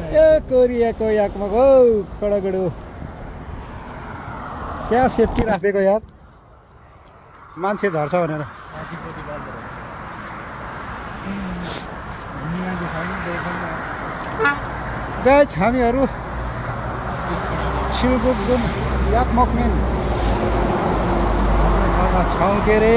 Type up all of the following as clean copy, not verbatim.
ए कोरियाको याकमा गो कडगडो क्या सेफ्टी राखेको यार मान्छे झर्छ भनेर गाइस हामीहरू सिलगढी याकमकमेन छौँ के अरे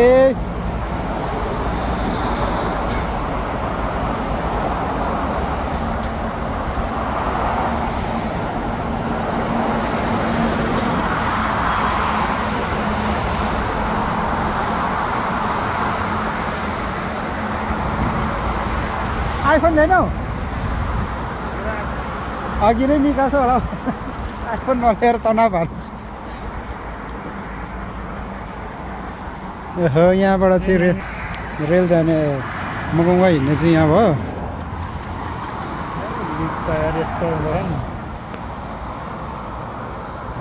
आइफोन छैन अघि नै निकाल्छ होला आइफोन नलिएर तनाव हाल्छ हो यहाँबाट चाहिँ रेल जाने मगौवा हिँड्ने चाहिँ यहाँ भयो यस्तो हुँदैन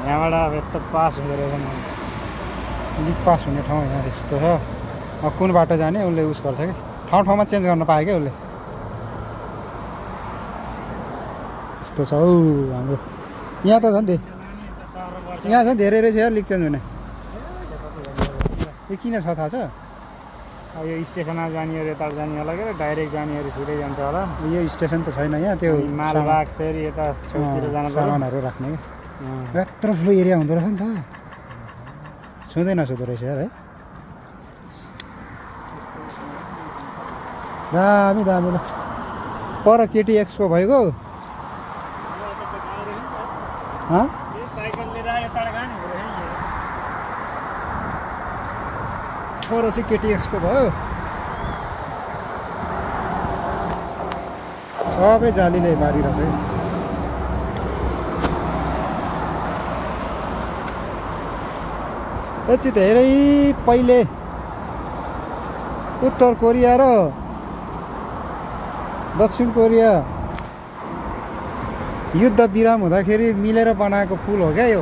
यहाँबाट अब यस्तो पास हुँदो रहेछ लिक पास हुने ठाउँ यहाँ यस्तो छ अब कुन बाटो जाने उसले उस गर्छ क्या ठाउँ ठाउँमा चेन्ज गर्न पायो क्या उसले यस्तो छ हौ हाम्रो यहाँ त छ नि यहाँ छ धेरै रहेछ यार लिक चेन्ज हुने यो किन छ थाहा छ अब यो स्टेसनमा जानेहरू यता जाने होला क्या डाइरेक्ट जानेहरू छिटै जान्छ होला यो स्टेसन त छैन यहाँ त्यो मालबाग फेरि यता छेउतिर जानु सामानहरू राख्ने क्या यत्रो ठुलो एरिया हुँदो रहेछ नि त छुँदै नछुँदो रहेछ यार है दामी दामी ल पर केटिएक्सको भइगयो पर चाहिँ केटिएक्सको भयो सबै जालीले मारिरहेछ यो चाहिँ धेरै पहिले उत्तर कोरिया र दक्षिण कोरिया युद्ध विराम हुँदाखेरि मिलेर बनाएको पुल हो क्या यो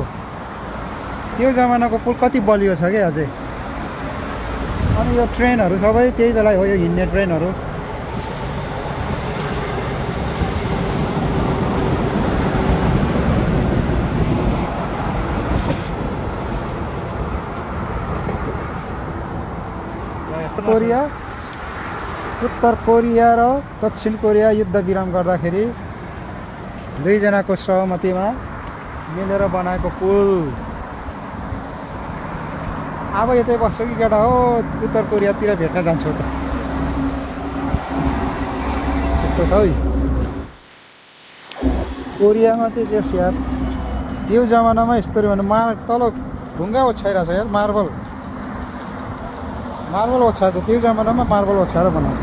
त्यो जमानाको पुल कति बलियो छ क्या अझै अनि यो ट्रेनहरू सबै त्यही बेला हो यो हिँड्ने ट्रेनहरू कोरिया उत्तर कोरिया र दक्षिण कोरिया युद्ध विराम गर्दाखेरि दुईजनाको सहमतिमा मिलेर बनाएको पुल अब यतै बस्छु कि केटा हो उत्तर कोरियातिर भेट्न जान्छु त त्यस्तो छ है कोरियामा चाहिँ जस यार त्यो जमानामा यस्तो भने तल ढुङ्गा ओछ्याइरहेको छ यार मार्बल ओछ्याएको छ त्यो जमानामा मार्बल ओछ्याएर बनाएको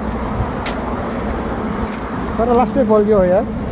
तर लास्टै बल्यो हो यार